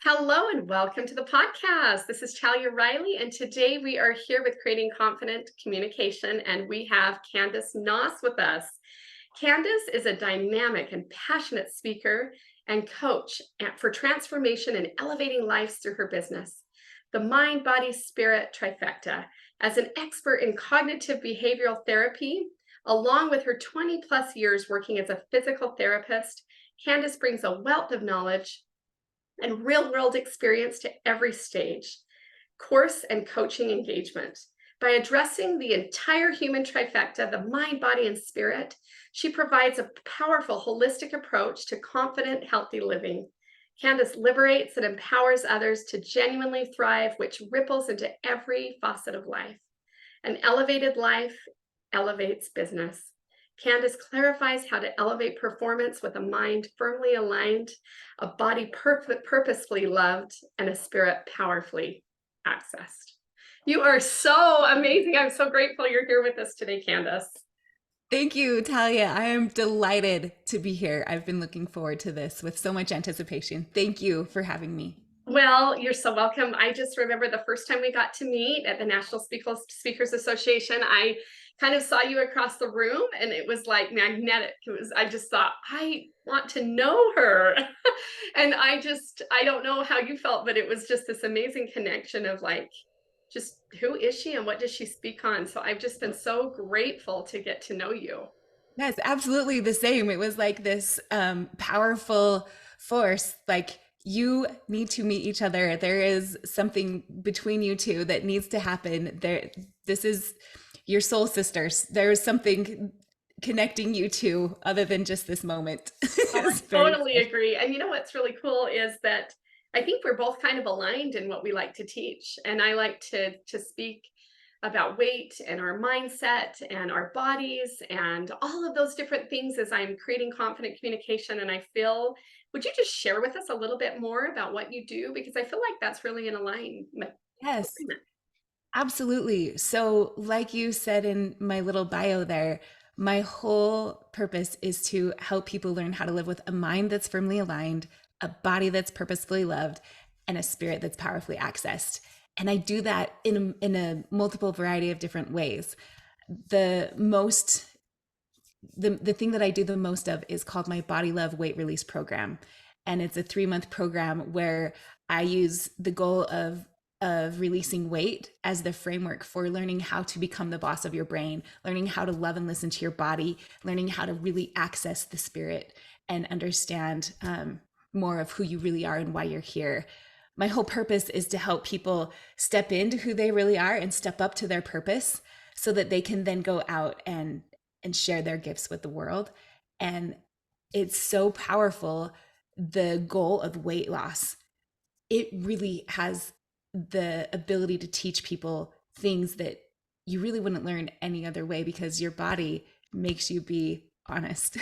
Hello and welcome to the podcast. This is Talia Riley, and today we are here with Creating Confident Communication, and we have Candice Noss with us. Candice is a dynamic and passionate speaker and coach for transformation and elevating lives through her business, the Mind Body Spirit Trifecta. As an expert in cognitive behavioral therapy, along with her 20 plus years working as a physical therapist, Candice brings a wealth of knowledge and real world experience to every stage, course and coaching engagement. By addressing the entire human trifecta, the mind, body, and spirit, she provides a powerful, holistic approach to confident, healthy living. Candice liberates and empowers others to genuinely thrive, which ripples into every facet of life. An elevated life elevates business. Candice clarifies how to elevate performance with a mind firmly aligned, a body purposefully loved, and a spirit powerfully accessed. You are so amazing. I'm so grateful you're here with us today, Candice. Thank you, Talia. I am delighted to be here. I've been looking forward to this with so much anticipation. Thank you for having me. Well, you're so welcome. I just remember the first time we got to meet at the National Speakers Association. I kind of saw you across the room and it was like magnetic. I just thought, I want to know her. And I don't know how you felt, but it was just this amazing connection of like, just who is she and what does she speak on? So I've just been so grateful to get to know you. Yes, absolutely the same. It was like this powerful force. Like, you need to meet each other. There is something between you two that needs to happen. This is your soul sisters. There is something connecting you two other than just this moment. Oh, I It's very totally special. agree. And you know what's really cool is that I think we're both kind of aligned in what we like to teach. And I like to speak about weight and our mindset and our bodies and all of those different things as I'm creating confident communication. And I feel, would you just share with us a little bit more about what you do? Because I feel like that's really in alignment. Yes. Absolutely. So, like you said in my little bio there, my whole purpose is to help people learn how to live with a mind that's firmly aligned, a body that's purposefully loved, and a spirit that's powerfully accessed. And I do that in a multiple variety of different ways. The most the thing that I do the most of is called my Body Love Weight Release Program. And it's a 3-month program where I use the goal of releasing weight as the framework for learning how to become the boss of your brain, learning how to love and listen to your body, learning how to really access the spirit and understand more of who you really are and why you're here. My whole purpose is to help people step into who they really are and step up to their purpose so that they can then go out and share their gifts with the world. And it's so powerful, the goal of weight loss. It really has the ability to teach people things that you really wouldn't learn any other way because your body makes you be honest.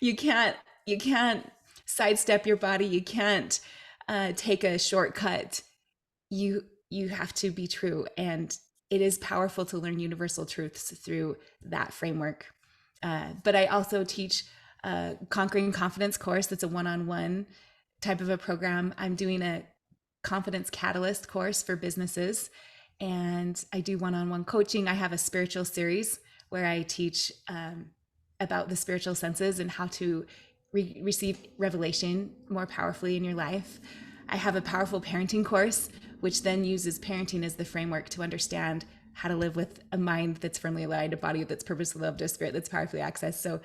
you can't you can't sidestep your body. You can't take a shortcut. You have to be true, and it is powerful to learn universal truths through that framework. But I also teach a Conquering Confidence course. That's a one-on-one type of a program. I'm doing a Confidence Catalyst course for businesses, and I do one-on-one coaching. I have a spiritual series where I teach about the spiritual senses and how to receive revelation more powerfully in your life. I have a powerful parenting course, which then uses parenting as the framework to understand how to live with a mind that's firmly aligned, a body that's purposefully loved, a spirit that's powerfully accessed. So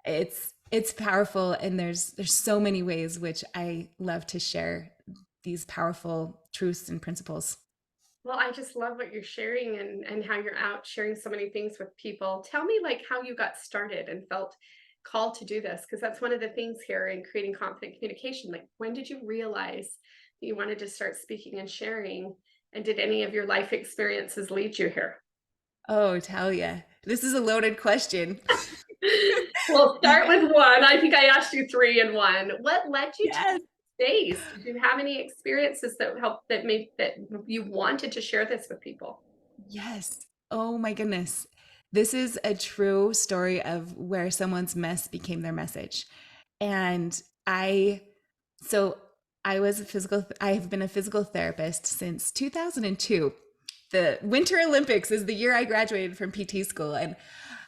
it's powerful, and there's so many ways which I love to share these powerful truths and principles. Well, I just love what you're sharing and how you're out sharing so many things with people. Tell me like how you got started and felt called to do this, because that's one of the things here in creating confident communication. Like, when did you realize that you wanted to start speaking and sharing? And did any of your life experiences lead you here? Oh, Talia, this is a loaded question. We'll start with one. I think I asked you three in one. What led you to Yes. this space? Did you have any experiences that helped that made that you wanted to share this with people? Yes. Oh my goodness. This is a true story of where someone's mess became their message. And I, so I have been a physical therapist since 2002. The Winter Olympics is the year I graduated from PT school, and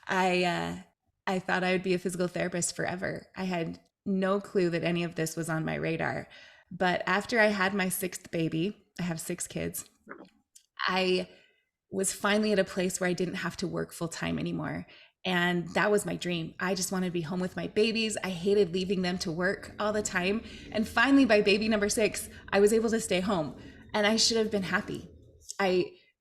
I thought I would be a physical therapist forever. I had no clue that any of this was on my radar. But after I had my sixth baby, I have six kids, I was finally at a place where I didn't have to work full time anymore. And that was my dream. I just wanted to be home with my babies. I hated leaving them to work all the time. And finally, by baby number six, I was able to stay home. And I should have been happy.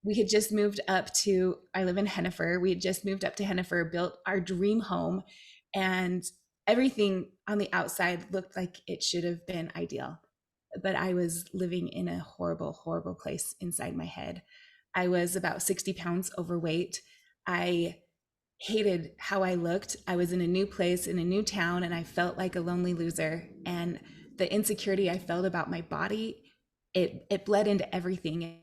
We had just moved up to, I live in Hennifer. We had just moved up to Hennifer, built our dream home, and everything on the outside looked like it should have been ideal. But I was living in a horrible, horrible place inside my head. I was about 60 pounds overweight. I hated how I looked. I was in a new place, in a new town, and I felt like a lonely loser. And the insecurity I felt about my body, it bled into everything,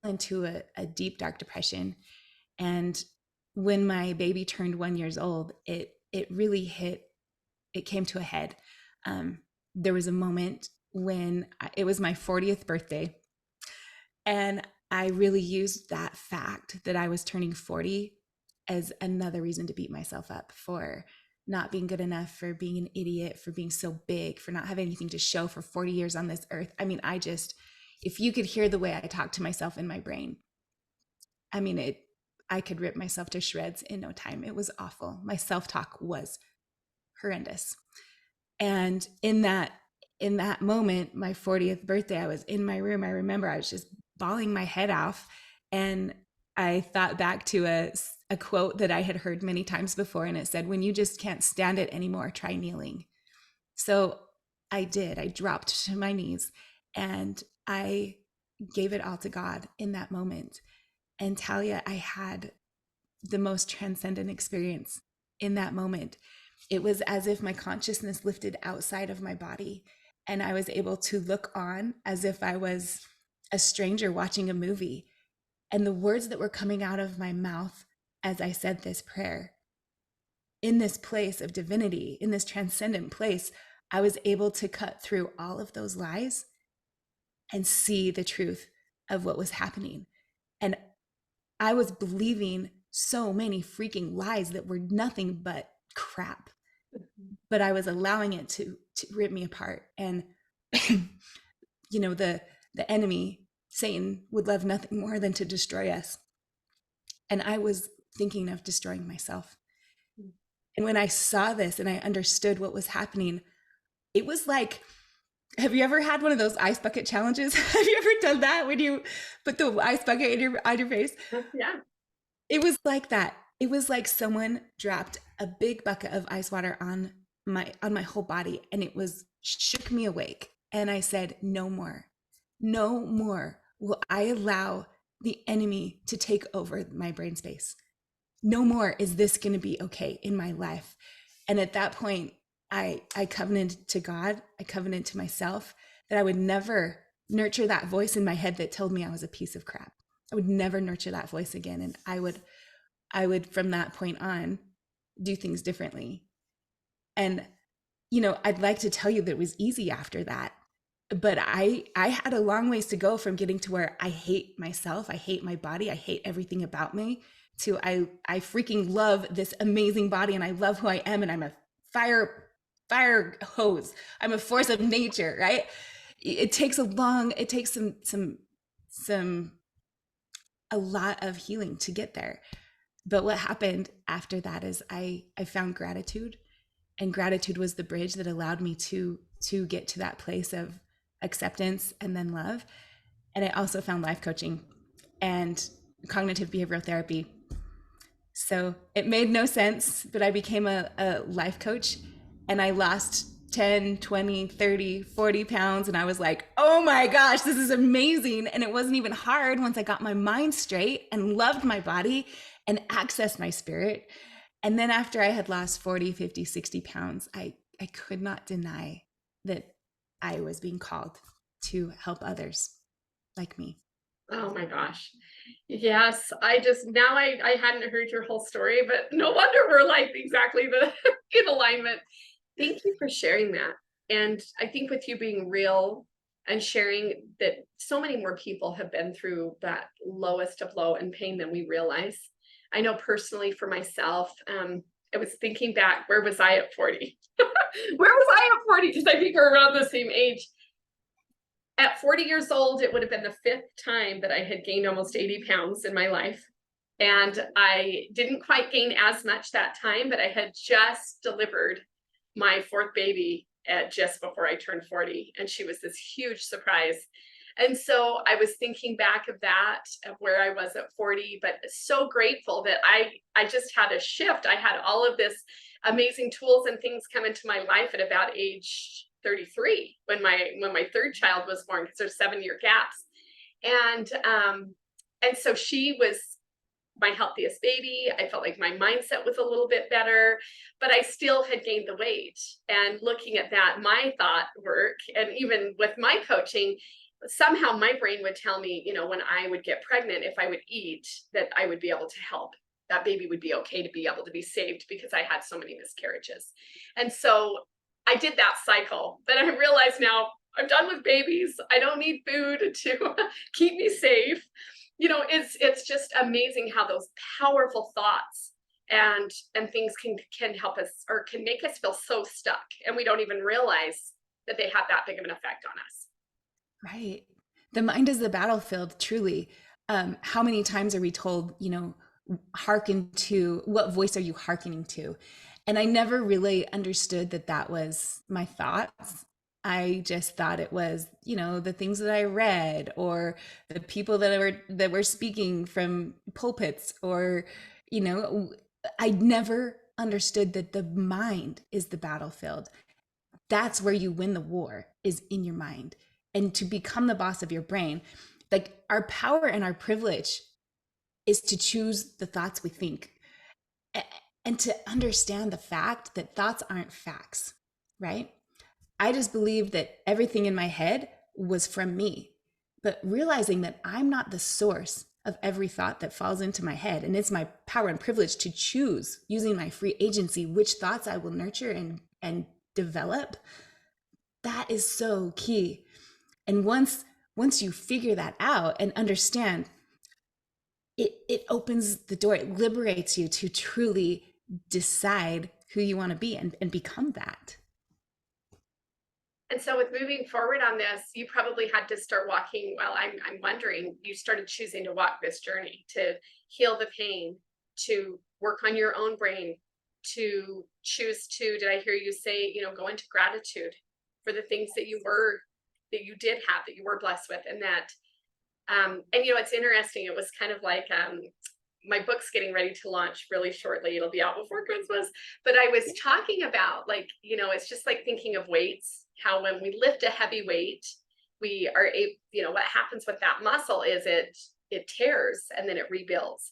into a deep, dark depression. And when my baby turned 1 year old, it really hit, it came to a head. There was a moment when it was my 40th birthday, and I really used that fact that I was turning 40 as another reason to beat myself up for not being good enough, for being an idiot, for being so big, for not having anything to show for 40 years on this earth. I mean, if you could hear the way I talk to myself in my brain, I mean, I could rip myself to shreds in no time. It was awful. My self-talk was horrendous. And in that moment, my 40th birthday, I was in my room. I remember I was just bawling my head off, and I thought back to a quote that I had heard many times before, and it said, "When you just can't stand it anymore, try kneeling." So I did. I dropped to my knees, and I gave it all to God in that moment. And Talia, I had the most transcendent experience in that moment. It was as if my consciousness lifted outside of my body, and I was able to look on as if I was a stranger watching a movie. And the words that were coming out of my mouth as I said this prayer, in this place of divinity, in this transcendent place, I was able to cut through all of those lies and see the truth of what was happening. And I was believing so many freaking lies that were nothing but crap, but I was allowing it to rip me apart. And the enemy, Satan, would love nothing more than to destroy us. And I was thinking of destroying myself. And when I saw this and I understood what was happening, it was like, have you ever had one of those ice bucket challenges? Have you ever done that when you put the ice bucket on your face? Yeah. It was like that. It was like someone dropped a big bucket of ice water on my whole body, and it shook me awake. And I said, no more will I allow the enemy to take over my brain space. No more is this going to be okay in my life. And at that point, I covenanted to God, I covenanted to myself that I would never nurture that voice in my head that told me I was a piece of crap. I would never nurture that voice again. And I would from that point on do things differently. And I'd like to tell you that it was easy after that, but I had a long ways to go from getting to where I hate myself, I hate my body, I hate everything about me, to I freaking love this amazing body, and I love who I am, and I'm a fire hose. I'm a force of nature, right? It takes a lot of healing to get there. But what happened after that is I found gratitude, and gratitude was the bridge that allowed me to get to that place of acceptance and then love. And I also found life coaching and cognitive behavioral therapy. So it made no sense, but I became a life coach, and I lost 10, 20, 30, 40 pounds. And I was like, oh my gosh, this is amazing. And it wasn't even hard once I got my mind straight and loved my body and accessed my spirit. And then after I had lost 40, 50, 60 pounds, I could not deny that I was being called to help others like me. Oh my gosh. Yes. I hadn't heard your whole story, but no wonder we're like exactly in alignment. Thank you for sharing that. And I think with you being real and sharing that so many more people have been through that lowest of low and pain than we realize. I know personally for myself, I was thinking back, where was I at 40? Where was I at 40? Because I think we're around the same age. At 40 years old, it would have been the fifth time that I had gained almost 80 pounds in my life. And I didn't quite gain as much that time, but I had just delivered my fourth baby at just before I turned 40. And she was this huge surprise. And so I was thinking back of that, of where I was at 40, but so grateful that I just had a shift. I had all of this amazing tools and things come into my life at about age 33 when my third child was born, because there's 7-year gaps. And so she was my healthiest baby. I felt like my mindset was a little bit better, but I still had gained the weight. And looking at that, my thought work, and even with my coaching, somehow my brain would tell me, when I would get pregnant, if I would eat, that I would be able to help. That baby would be okay to be able to be saved because I had so many miscarriages. And so I did that cycle, but I realize now I'm done with babies. I don't need food to keep me safe. It's just amazing how those powerful thoughts and things can help us, or can make us feel so stuck, and we don't even realize that they have that big of an effect on us. Right. The mind is the battlefield, truly. How many times are we told, hearken to, what voice are you hearkening to? And I never really understood that that was my thoughts. I just thought it was, the things that I read, or the people that were speaking from pulpits, or, I never understood that the mind is the battlefield. That's where you win the war, is in your mind. And to become the boss of your brain, like, our power and our privilege is to choose the thoughts we think, and to understand the fact that thoughts aren't facts, right? I just believed that everything in my head was from me, but realizing that I'm not the source of every thought that falls into my head, and it's my power and privilege to choose, using my free agency, which thoughts I will nurture and develop. That is so key. And once you figure that out and understand, it opens the door. It liberates you to truly decide who you want to be, and become that. And so with moving forward on this, you probably had to start walking. Well, I'm wondering, you started choosing to walk this journey, to heal the pain, to work on your own brain, to choose to, did I hear you say, go into gratitude for the things that you did have, that you were blessed with, and that, it's interesting. It was kind of like, my book's getting ready to launch really shortly. It'll be out before Christmas. But I was talking about, like, it's just like thinking of weights, how when we lift a heavy weight, we are able, what happens with that muscle is it tears and then it rebuilds.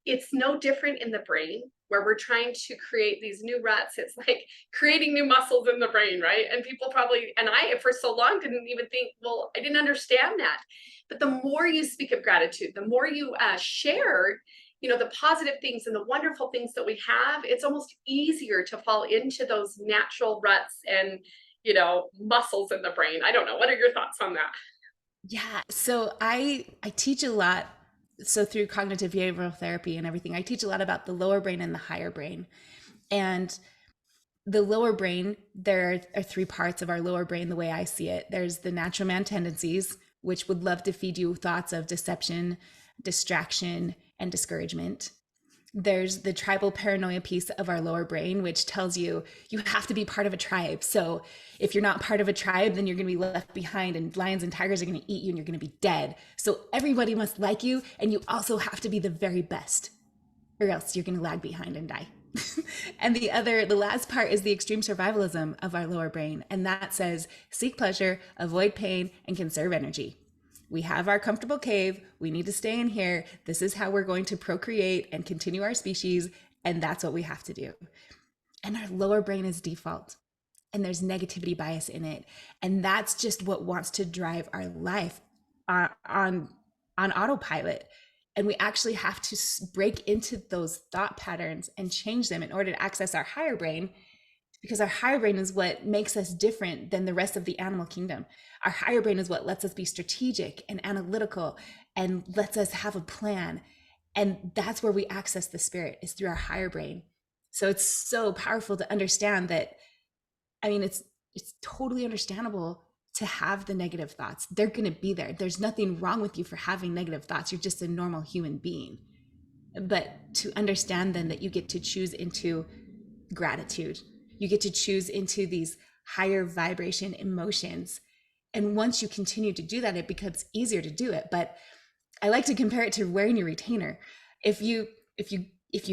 It's no different in the brain, where we're trying to create these new ruts. It's like creating new muscles in the brain, right? And people probably, and I for so long didn't even think, well, I didn't understand that. But the more you speak of gratitude, the more you share, the positive things and the wonderful things that we have, it's almost easier to fall into those natural ruts and, muscles in the brain. I don't know. What are your thoughts on that? Yeah. So I teach a lot. So through cognitive behavioral therapy and everything, I teach a lot about the lower brain and the higher brain. And the lower brain, there are three parts of our lower brain, the way I see it. There's the natural man tendencies, which would love to feed you thoughts of deception, distraction, and discouragement. There's the tribal paranoia piece of our lower brain, which tells you you have to be part of a tribe. So if you're not part of a tribe, then you're going to be left behind, and lions and tigers are going to eat you, and you're going to be dead. So everybody must like you, and you also have to be the very best, or else you're going to lag behind and die. And the last part is the extreme survivalism of our lower brain. And that says, seek pleasure, avoid pain, and conserve energy. We have our comfortable cave. We need to stay in here. This is how we're going to procreate and continue our species. And that's what we have to do. And our lower brain is default, and there's negativity bias in it. And that's just what wants to drive our life on autopilot. And we actually have to break into those thought patterns and change them in order to access our higher brain, because our higher brain is what makes us different than the rest of the animal kingdom. Our higher brain is what lets us be strategic and analytical and lets us have a plan. And that's where we access the spirit, is through our higher brain. So it's so powerful to understand that. I mean, it's totally understandable to have the negative thoughts. They're going to be there. There's nothing wrong with you for having negative thoughts. You're just a normal human being. But to understand then that you get to choose into gratitude, you get to choose into these higher vibration emotions. And once you continue to do that, it becomes easier to do it. But I like to compare it to wearing your retainer. If you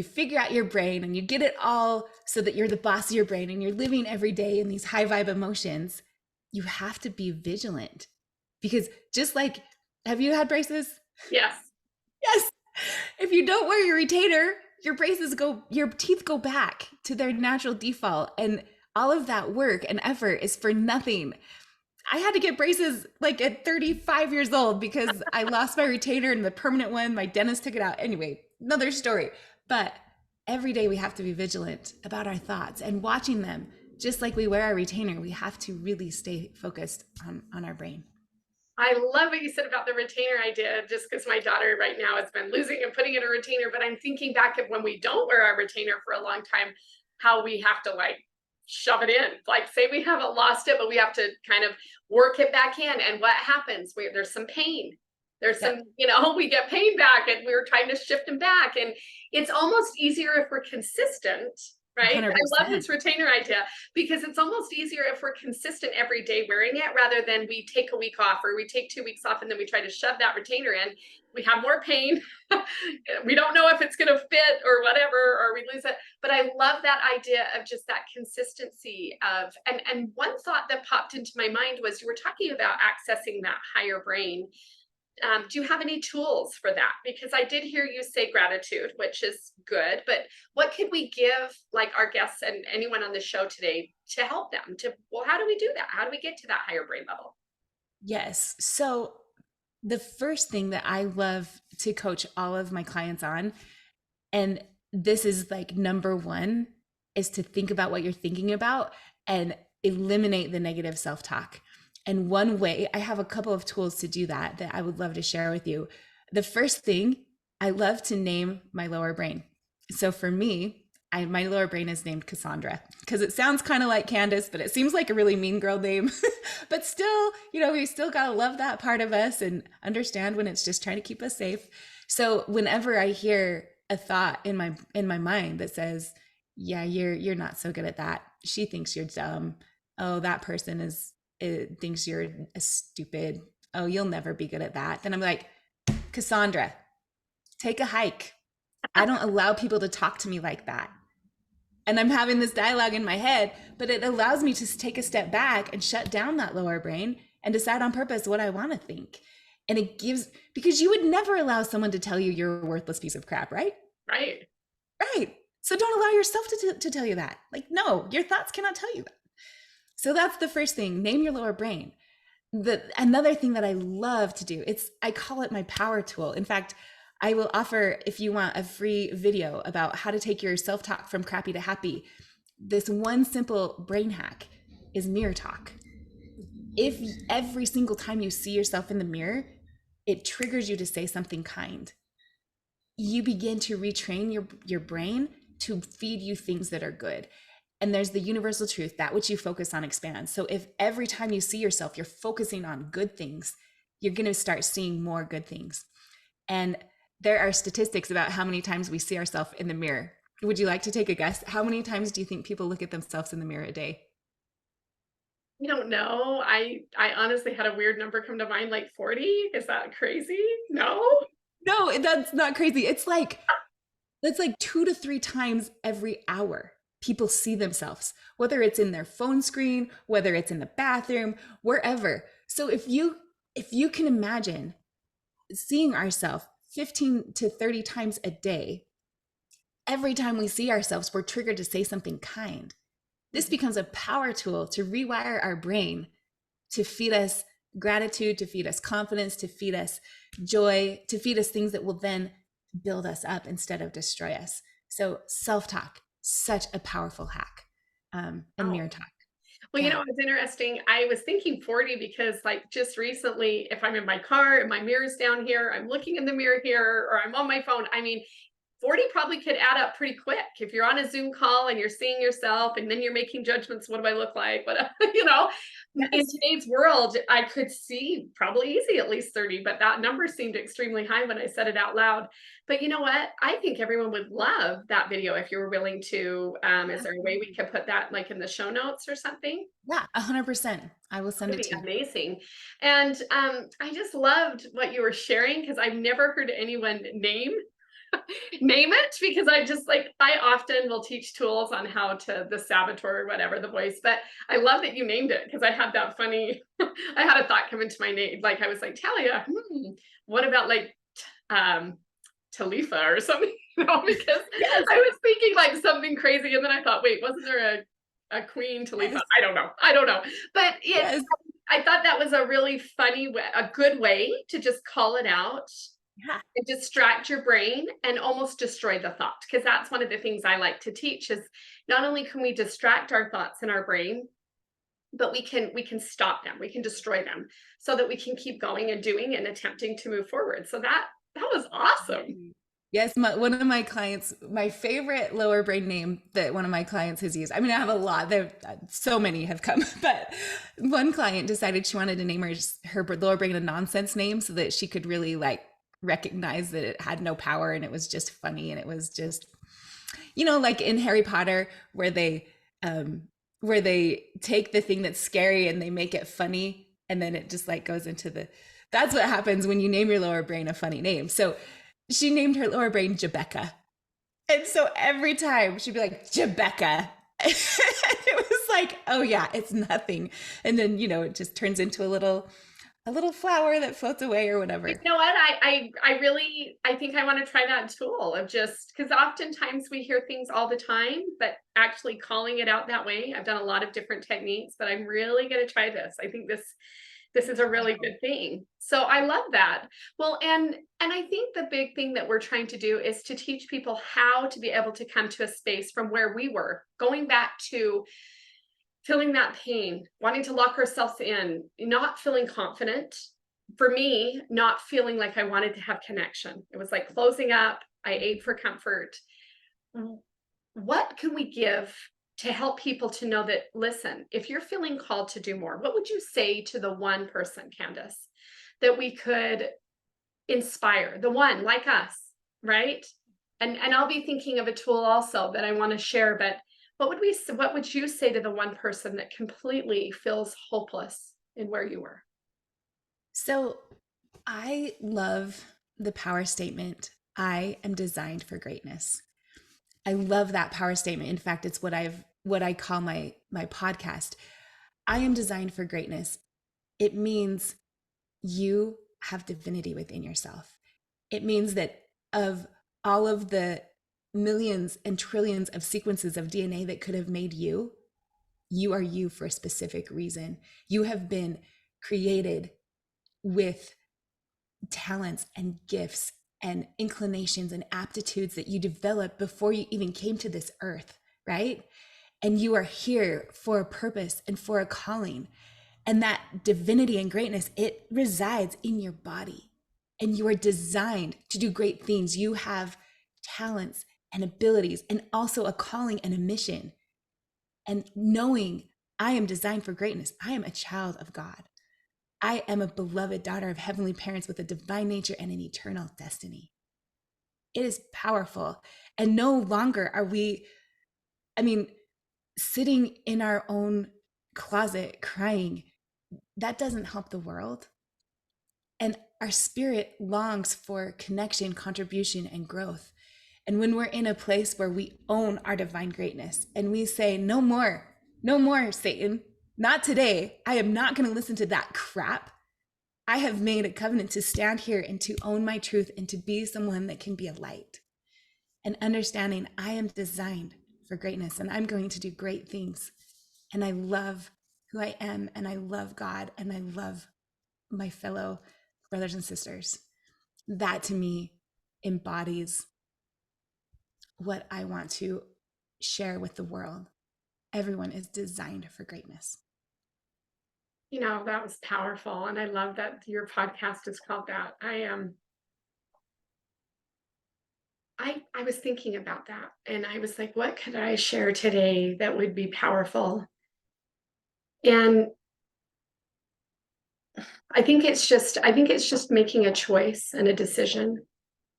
figure out your brain and you get it all so that you're the boss of your brain and you're living every day in these high vibe emotions, you have to be vigilant. Because just like, have you had braces? Yes. Yes. If you don't wear your retainer, your teeth go back to their natural default. And all of that work and effort is for nothing. I had to get braces like at 35 years old because I lost my retainer and the permanent one. My dentist took it out. Anyway, another story. But every day we have to be vigilant about our thoughts and watching them. Just like we wear our retainer, we have to really stay focused on our brain. I love what you said about the retainer idea, just because my daughter right now has been losing and putting in a retainer. But I'm thinking back of when we don't wear our retainer for a long time, how we have to like shove it in. Like, say we haven't lost it, but we have to kind of work it back in. And what happens? There's some pain. There's some, we get pain back, and we're trying to shift them back. And it's almost easier if we're consistent, right? 100%. I love this retainer idea, because it's almost easier if we're consistent every day wearing it, rather than we take a week off or we take 2 weeks off and then we try to shove that retainer in. We have more pain. We don't know if it's going to fit or whatever, or we lose it. But I love that idea of just that consistency of, and one thought that popped into my mind was, you were talking about accessing that higher brain. Do you have any tools for that? Because I did hear you say gratitude, which is good, but what could we give like our guests and anyone on the show today to help them how do we do that? How do we get to that higher brain level? Yes. So the first thing that I love to coach all of my clients on, and this is like number one, is to think about what you're thinking about and eliminate the negative self-talk. And one way, I have a couple of tools to do that I would love to share with you. The first thing, I love to name my lower brain. So for me, my lower brain is named Cassandra, because it sounds kind of like Candice, but it seems like a really mean girl name. But still, we still got to love that part of us and understand when it's just trying to keep us safe. So whenever I hear a thought in my mind that says, yeah, you're not so good at that. She thinks you're dumb. Oh, that person thinks you're a stupid. Oh, you'll never be good at that. Then I'm like, Cassandra, take a hike. I don't allow people to talk to me like that. And I'm having this dialogue in my head, but it allows me to take a step back and shut down that lower brain and decide on purpose what I want to think. And it gives, because you would never allow someone to tell you you're a worthless piece of crap, right? Right. Right. So don't allow yourself to tell you that. Like, no, your thoughts cannot tell you that. So that's the first thing. Name your lower brain. Another thing that I love to do, I call it my power tool. In fact, I will offer, if you want, a free video about how to take your self-talk from crappy to happy. This one simple brain hack is mirror talk. If every single time you see yourself in the mirror, it triggers you to say something kind, you begin to retrain your brain to feed you things that are good. And there's the universal truth, that which you focus on expands. So if every time you see yourself, you're focusing on good things, you're going to start seeing more good things. And there are statistics about how many times we see ourselves in the mirror. Would you like to take a guess? How many times do you think people look at themselves in the mirror a day? I don't know. I honestly had a weird number come to mind, like 40. Is that crazy? No, that's not crazy. It's like 2 to 3 times every hour. People see themselves, whether it's in their phone screen, whether it's in the bathroom, wherever. So if you can imagine seeing ourselves 15 to 30 times a day, every time we see ourselves, we're triggered to say something kind. This becomes a power tool to rewire our brain, to feed us gratitude, to feed us confidence, to feed us joy, to feed us things that will then build us up instead of destroy us. So self-talk, such a powerful hack. and Oh, mirror talk. well, Yeah. it's interesting. I was thinking 40 because, like, just recently, if I'm in my car and my mirror's down here, I'm looking in the mirror here, or I'm on my phone. I mean, 40 probably could add up pretty quick. If you're on a Zoom call and you're seeing yourself and then you're making judgments, what do I look like? But, in Yes. today's world, I could see probably easy at least 30, but that number seemed extremely high when I said it out loud. But you know what? I think everyone would love that video if you were willing to. Is there a way we Absolutely. could put that like in the show notes or something? Yeah, 100%. I will send Would it be to you. amazing. And I just loved what you were sharing because I've never heard anyone name it, because I just like I often will teach tools on how to the saboteur or whatever the voice, but I love that you named it because I had that funny I had a thought come into my name. Like I was like, Talia, what about like um Talitha or something, because Yes, I was thinking like something crazy and then I thought, wait, wasn't there a Queen Talitha? yes, I don't know. I don't know. But yes. I thought that was a really funny way, a good way to just call it out Yeah. and distract your brain and almost destroy the thought. Because that's one of the things I like to teach is not only can we distract our thoughts in our brain, but we can stop them, we can destroy them so that we can keep going and doing and attempting to move forward. So that was awesome. Yes, one of my clients, my favorite lower brain name that one of my clients has used. I mean, I have a lot. There, so many have come, but one client decided she wanted to name her lower brain a nonsense name so that she could really like recognize that it had no power and it was just funny and it was just, like in Harry Potter um, where they take the thing that's scary and they make it funny, and then it just like goes into the. That's what happens when you name your lower brain a funny name. So she named her lower brain Jebecca. And so every time she'd be like, Jebecca. It was like, oh yeah, it's nothing. And then, it just turns into a little flower that floats away or You whatever. know what? I really I think I want to try that tool of just because oftentimes we hear things all the time, but actually calling it out that way. I've done a lot of different techniques, but I'm really going to try this. I think this is a really good thing. So I love that. Well, and I think the big thing that we're trying to do is to teach people how to be able to come to a space from where we were, going back to feeling that pain, wanting to lock ourselves in, not feeling confident. For me, not feeling like I wanted to have connection. It was like closing up. I ate for comfort. What can we give to help people to know that, listen, if you're feeling called to do more, what would you say to the one person, Candice, that we could inspire, the one like us, right? And I'll be thinking of a tool also that I want to share, but what would you say to the one person that completely feels hopeless in where you were? So I love the power statement, I am designed for greatness. I love that power statement. In fact, it's what I call my podcast. I am designed for greatness. It means you have divinity within yourself. It means that of all of the millions and trillions of sequences of DNA that could have made you, you are you for a specific reason. You have been created with talents and gifts and inclinations and aptitudes that you developed before you even came to this earth, right? And you are here for a purpose and for a calling. And that divinity and greatness, it resides in your body. And you are designed to do great things. You have talents and abilities and also a calling and a mission. And knowing I am designed for greatness, I am a child of God. I am a beloved daughter of heavenly parents with a divine nature and an eternal destiny. It is powerful. And no longer are we, I mean, sitting in our own closet crying. That doesn't help the world. And our spirit longs for connection, contribution, and growth. And when we're in a place where we own our divine greatness and we say, no more, no more, Satan, not today. I am not going to listen to that crap. I have made a covenant to stand here and to own my truth and to be someone that can be a light. And understanding I am designed for greatness and I'm going to do great things. And I love who I am and I love God and I love my fellow brothers and sisters. That to me embodies what I want to share with the world. Everyone is designed for greatness. That was powerful. And I love that your podcast is called that. I was thinking about that and I was like, what could I share today that would be powerful? And I think it's just making a choice and a decision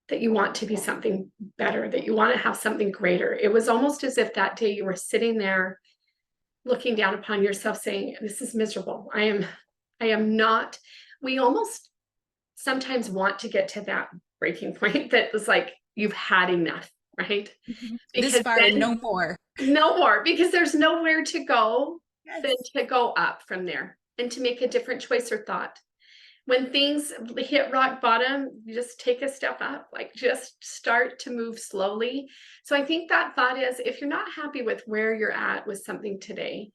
that you want to be something better, that you want to have something greater. It was almost as if that day you were sitting there looking down upon yourself saying, this is miserable. I am not. We almost sometimes want to get to that breaking point that was like, you've had enough, right? This Because far and then no more. no more, because there's nowhere to go than Yes. to go up from there and to make a different choice or thought. When things hit rock bottom, you just take a step up, like just start to move slowly. So I think that thought is, if you're not happy with where you're at with something today,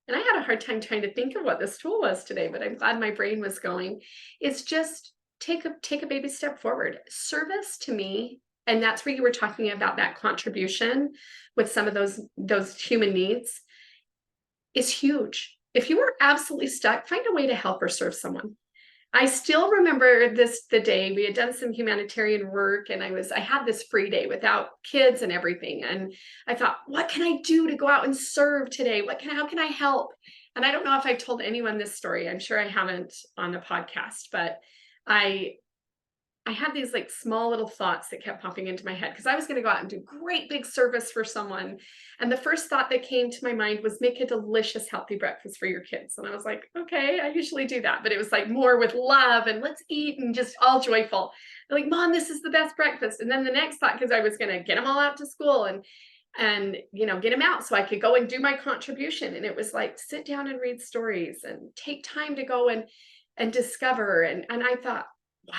and I had a hard time trying to think of what this tool was today, but I'm glad my brain was going, is just take a baby step forward. Service to me, and that's where you were talking about that contribution with some of those human needs, is huge. If you are absolutely stuck, find a way to help or serve someone. I still remember the day we had done some humanitarian work and I had this free day without kids and everything. And I thought, what can I do to go out and serve today? How can I help? And I don't know if I've told anyone this story. I'm sure I haven't on the podcast, but I I had these like small little thoughts that kept popping into my head because I was going to go out and do great big service for someone. And the first thought that came to my mind was make a delicious, healthy breakfast for your kids. And I was like, okay, I usually do that, but it was like more with love and let's eat and just all joyful. They're like, Mom, this is the best breakfast. And then the next thought, because I was going to get them all out to school and get them out so I could go and do my contribution. And it was like, sit down and read stories and take time to go and discover. And I thought,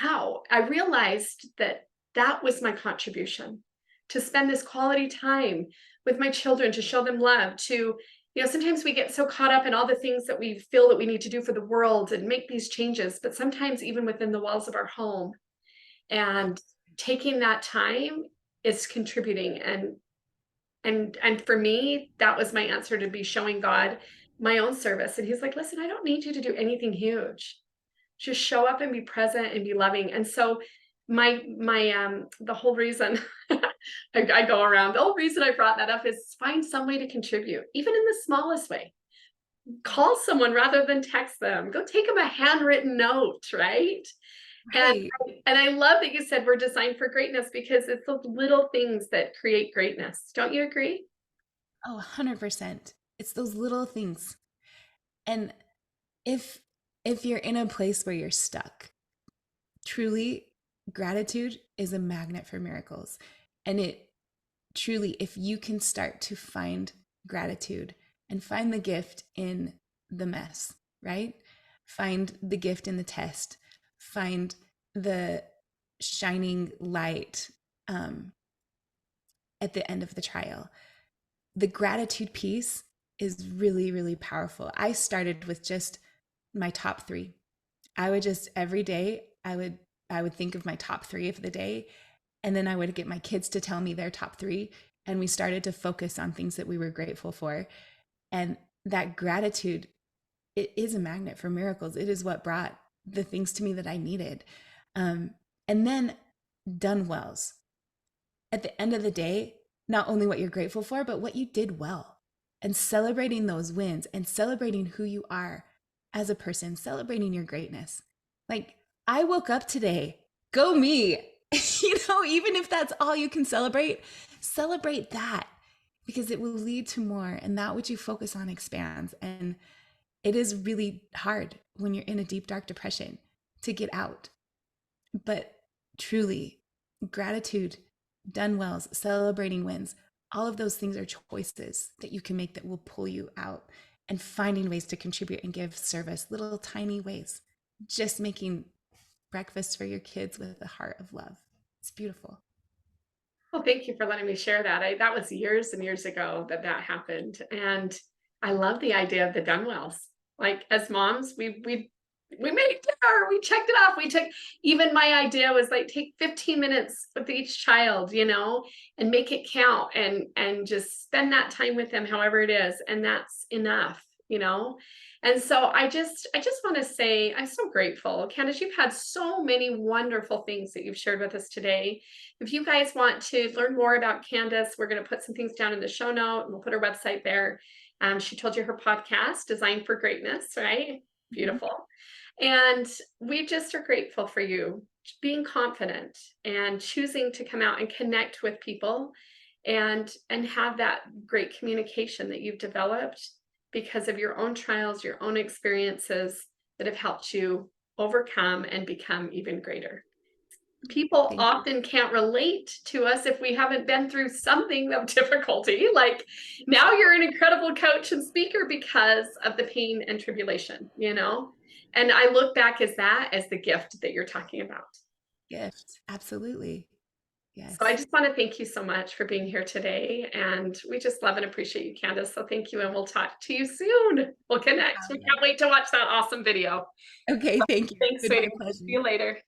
wow, I realized that was my contribution, to spend this quality time with my children, to show them love, sometimes we get so caught up in all the things that we feel that we need to do for the world and make these changes, but sometimes even within the walls of our home, and taking that time is contributing. And for me, that was my answer, to be showing God my own service. And he's like, listen, I don't need you to do anything huge. Just show up and be present and be loving. And so the whole reason I go around, the whole reason I brought that up is find some way to contribute, even in the smallest way. Call someone rather than text them. Go take them a handwritten note, right? And Right. and I love that you said we're designed for greatness, because it's the little things that create greatness. Don't you agree? Oh, 100%. It's those little things. And if if you're in a place where you're stuck, truly gratitude is a magnet for miracles. And it truly, if you can start to find gratitude and find the gift in the mess, right? Find the gift in the test, find the shining light um, at the end of the trial. The gratitude piece is really, really powerful. I started with just my top three. I would just every day I would think of my top three of the day, and then I would get my kids to tell me their top three, and we started to focus on things that we were grateful for. And that gratitude, it is a magnet for miracles. It is what brought the things to me that I needed. Um, and then done wells. At the end of the day, not only what you're grateful for, but what you did well, and celebrating those wins and celebrating who you are as a person, celebrating your greatness. Like, I woke up today, go me. Even if that's all you can celebrate that, because it will lead to more. And that which you focus on expands. And it is really hard when you're in a deep, dark depression to get out. But truly, gratitude, done wells, celebrating wins, all of those things are choices that you can make that will pull you out, and finding ways to contribute and give service, little tiny ways. Just making breakfast for your kids with a heart of love. It's beautiful. Well, thank you for letting me share that. That was years and years ago that happened. And I love the idea of the Dunwells. Like, as moms, we we made dinner, we checked it off. We took, even my idea was like, take 15 minutes with each child, and make it count, and just spend that time with them, however it is. And that's enough. And so I just want to say I'm so grateful. Candice, you've had so many wonderful things that you've shared with us today. If you guys want to learn more about Candice, we're going to put some things down in the show note, and we'll put her website there. She told you her podcast, Designed for Greatness, right? Mhm. Beautiful. And we just are grateful for you being confident and choosing to come out and connect with people, and have that great communication that you've developed because of your own trials, your own experiences that have helped you overcome and become even greater. People Thank you. often can't relate to us if we haven't been through something of difficulty. Like, now you're an incredible coach and speaker because of the pain and tribulation. And I look back as the gift that you're talking about. Gift. Absolutely. So I Yes. just want to thank you so much for being here today. And we just love and appreciate you, Candice. So thank you. And we'll talk to you soon. We'll connect. We Talia. can't wait to watch that awesome video. Okay, thank you. Thanks, It's been sweetie. my See pleasure. you later.